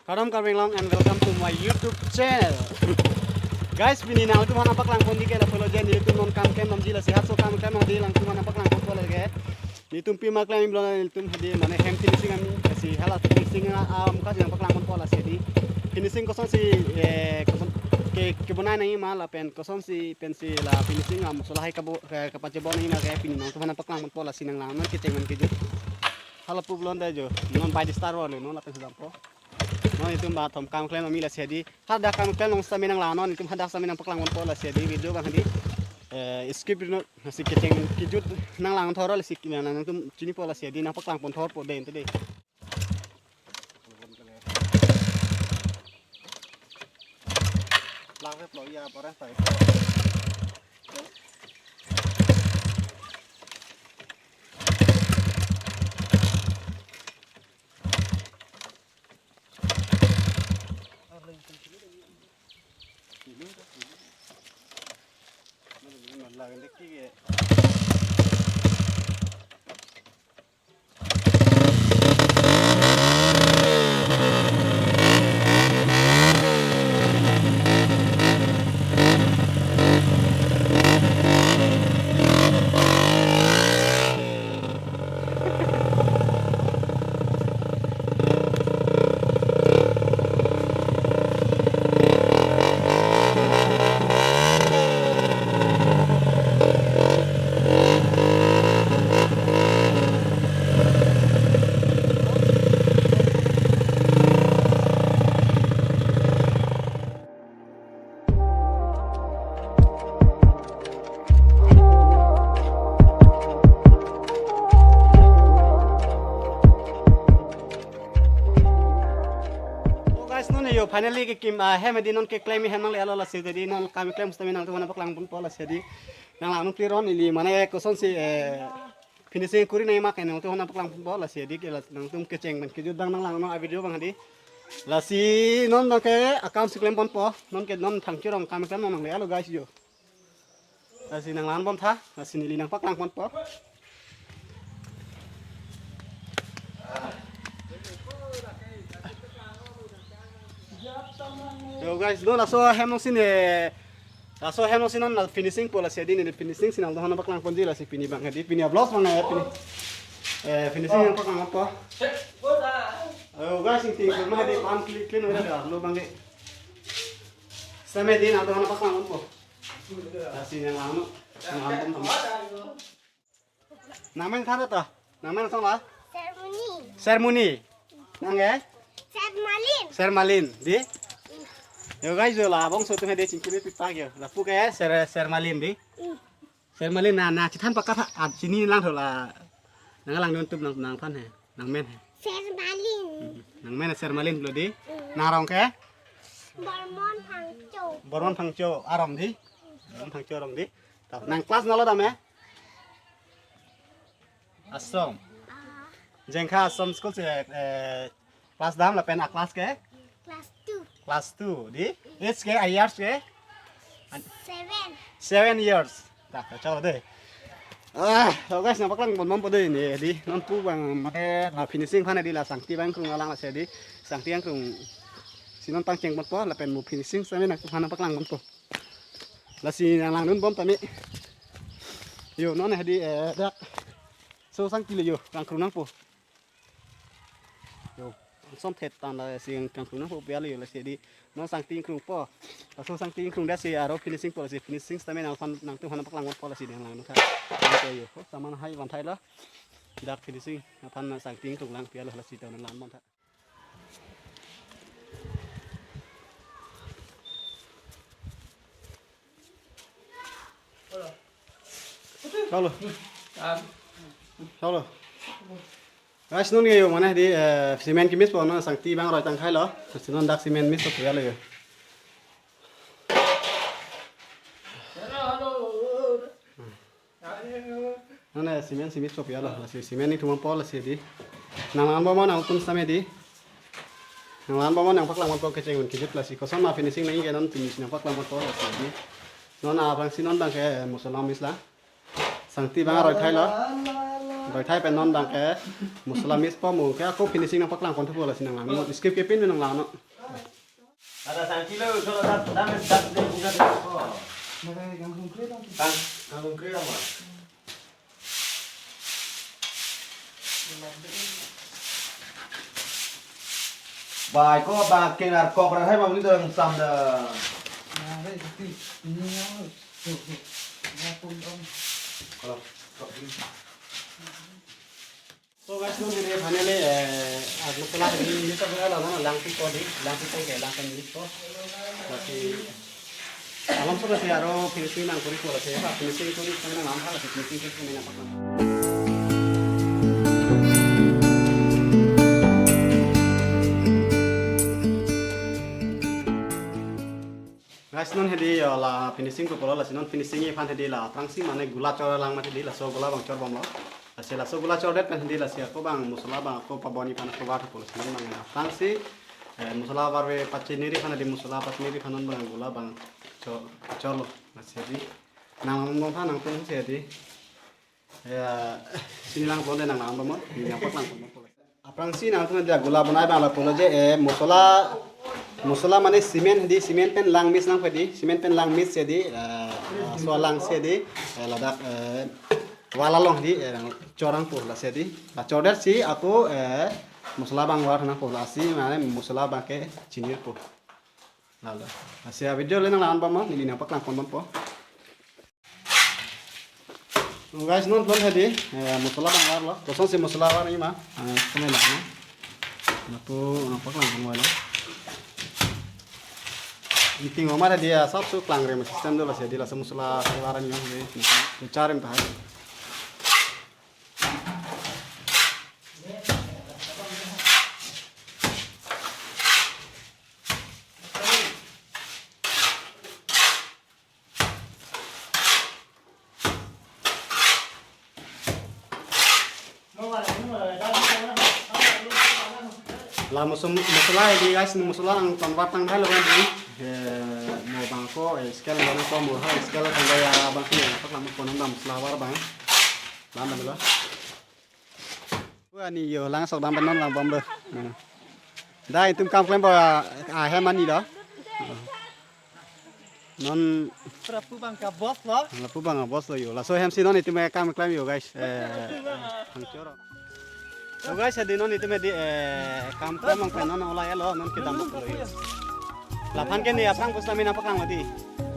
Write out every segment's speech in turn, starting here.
Kadam coming along and welcome to my YouTube channel. Guys, bini na tu mana paklang pon dike la polo jen itu non kam kem nam jila sehat so kam kem di lang tu mana paklang pon polo ge. Ni tum pi maklang im blona tum hadi mana hem finishing am si hala finishing am ka jang paklang pon polo si di. Finishing koson si ke bonai nahi mala pen koson si pen si la finishing am solahai ka pace bon nahi ma ge pini non tu mana paklang pon polo si nang lang non ke ceng man ke ju. Hala pu blonda jo non by the star wall non la pen sedang po. No itu mbak tom kam klaim mami la sedi hada kam klaim nong stamina la non itu hada stamina paklang mon pola sedi video bang hadi skip no si keteng kijut nang lang thoro la sik nang tum chini pola sedi nang paklang pon thor po de ente de lang re plo ya pora sai finally ke kim hem di non ke claim hem nang le alo la se di non kam claim stami nang tu mana paklang pun pola se di nang lang clear on ili mana ko son si finishing kuri nai mak nang tu mana paklang pun pola se di ke la nang tum ke ceng ban ke judang nang lang no video bang hadi la si non no ke account si claim pon po non ke non thang kirong kam claim nang le alo guys yo la si nang lang bom tha la si ni nang paklang pon po Yo guys, no laso hem nong sin non la finishing pola si di ni finishing sin ang dohana paklang ponji la si pini bang hadi pini vlog bang ya pini finishing ang paklang apa yo guys sing ting ma hadi pan clean ora da lo bang ge same din ang dohana paklang po si nang ano nang ambom tam namen thara ta namen song la ceremony nang ge Sermalin di yo guys yo la bong so tu hede cingkiri pipa yo la pu ke sermalin di sermalin na chitan pakka at sini lang tho la nang lang don tum nang phan he nang men he sermalin nang men sermalin lo di na rong ke bormon phangcho arom di bormon phangcho rong di ta nang class na lo da me asom jengkha asom school se class dam la pen a class ke class 2 di age ke years ke 7 years tak chalo de so guys na paklang bon mom pode ni di non pu bang mate la finishing phane di la sangti bang krung lang la se di sangti ang krung sinon tang cheng bon po la pen mu finishing sa me na phana paklang bon po la si lang nun bom tami yo non hadi dak so sangti le yo kang krung nang po yo som thet tan la siang kang krung nang po bia le yo la se di non sangti krung po la so sangti krung da se aro finishing po la se finishing sa me nang phan nang tu phana paklang bon po la si dang lang no kha yo sa man hai wan thai la dak finishing phan sangti krung lang pia la si taw nang lan mon tha Chalo. Guys, nun ngayon mana di cement kimis po no sangti bang roy tang khai lo. Sinon dak cement mis to ya le. Nana cement simis to ya lo. Si cement ni tumang po la si di. Nang an bo mo nang kun same di. Nang an bo mo nang paklang po ke chengun kijut la si ko sama finishing nang ke non finish nang paklang po la si di. Non a bang sinon bang ke musalam mis la. Sangti bang roy khai lo. โดยไทยเป็นนอนดังแกมุสลิมป้อมูแกก็ฟินิชิ่งนักปักหลังคนทุกคนเลยสินังหลังสกิปเก็บปิ้นนังหลังเนาะ Ada 3 kilo kalau dame satu dia juga tu. Tang, kangkung kering apa? Bài có bà kia là cọp là thấy mà bây giờ sầm là So guys, nun ini finally aku telah ini kita berada dalam langkah kodi, langkah tangke, langkah milik ko. Tapi alam sudah saya ro finishing nang kuri ko saya, finishing kuri kami nang nampak lagi finishing kuri kami nampak. Guys, nun hedi la finishing ko pula la sinon finishing ini fan hedi la trangsi mana gula cor lang mati hedi la so gula bang cor bom lo. Asal so gula cor det kan hedi la sia ko bang musala bang ko paboni pan ko bat ko sinon nang na trangsi musala barwe pachiniri fan hedi musala pachiniri fanon bang gula bang cor lo masih hedi nang ngom fan nang pun hedi sini lang boleh nang nang bom ni nang lang bom. Trangsi nang tu hedi gula banai bang la polo je musala mane cement di cement pen lang mis nang pedi cement pen lang mis jadi so lang sedi ladak wala long di corang pur la sedi la codet si aku musala bang war nang pur si mane musala bang ke cinir pur lalu asia video le nang lan bam ni na pak lang kon bam po guys non pon hedi musala bang war lo koson si musala war ni ma kene la na po pak lang kon wala Meeting hamaरा dia सब सुख लांग रहे हैं सिस्टम जो लसे दिला समुसला केवारन yang ये चार में था lah musula ini guys musula yang convertang dah loh kan mau bangko scale mana ko mau hal scale kan gaya bangko yang pak lama konon dam selawar bang lama dulu wah ni yo langsung dam benon lang bom deh dah itu kam klaim bahwa heman ni dah non Prapu bang ka bos lo. Prapu bang ka bos lo yo lah so hem si non itu me kam klaim yo guys hancur. So guys, di non itu di kampung mang penon oleh lo non kita mau pergi. Lapan kan ni apang pun kami nampak lang mati.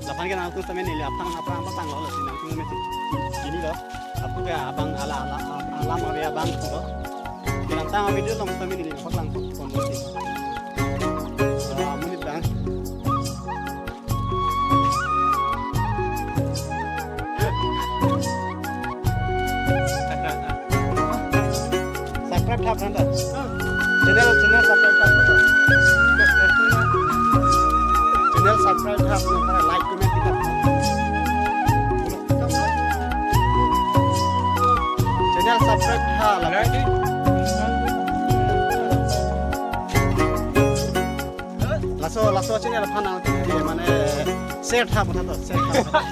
Lapan kan aku kami ni apang apa tang lo sih nang kami mesti. Ini lo, aku ya abang ala mau ya abang tu lo. Kita tang video lo kami ni nampak lang pun mesti. Menit bang. Subscribe tap nanda. Channel subscribe tap nanda. Channel subscribe tap nanda. Like comment kita. Channel subscribe tap lagi. Laso channel panang di mana share tap nanda share tap.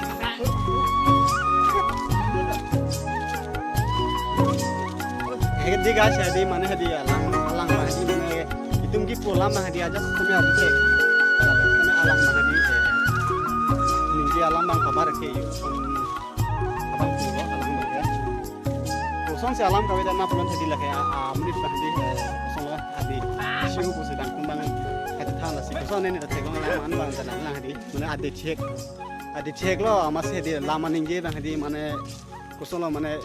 Hedi guys, hedi mana hedi alang mah hedi mana hitung ki pola mah hedi aja kami harus cek. Kalau kami alang mah hedi minggi alang bang kabar ke yo. Abang pulo alang bang ya. Kosong si alang kawin dan napulon hedi lah kayak menit mah hedi kosong lah hedi. Siu ku sedang kumbangan hedi thang lah si kosong ini dah cekong alang man bang dan alang hedi mana ade cek lo masih hedi lama ninggi bang hedi mana kosong lo mana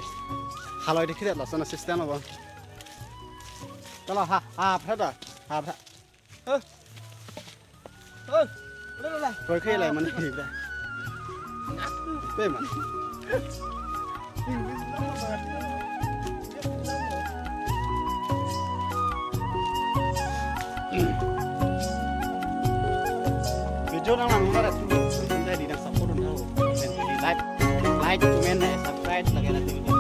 Halo ini kita lah sana sistem apa? Kalau ada, Udah. Kau kira mana ni dah? Bagaimana? Video orang mana tu? Kita di dalam support orang tahu. Like, comment, subscribe lagi nanti video.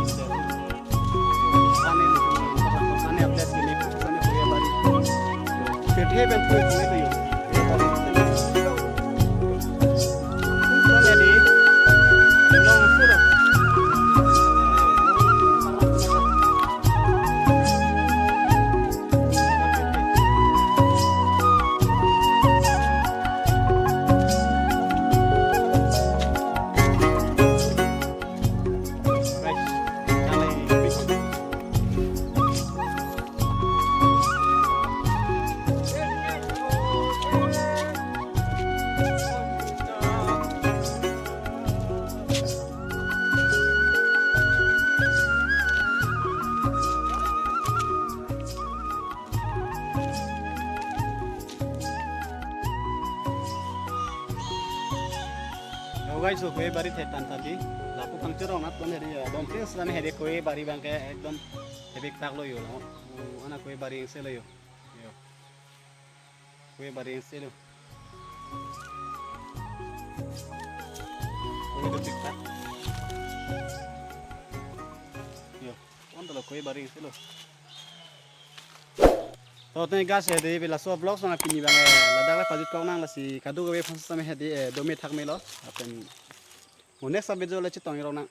He ben put with you. Long foot. Oh guys, so kue bari thetan tadi. Lapu pangcer onat kon hedi dompling slan hedi kue bari bangke ekdom hebik tak lo yo. Ana kue bari yang selo yo. Yo. Kue bari yang selo. Kue do tiktak. Yo, on lo kue bari yang selo. So tani gas hedi bila so vlog sona pini bange ladak la pajit kau nang la si kadu gawe phans same hedi domi thak melo apen next sabe jo la chi tong ro nang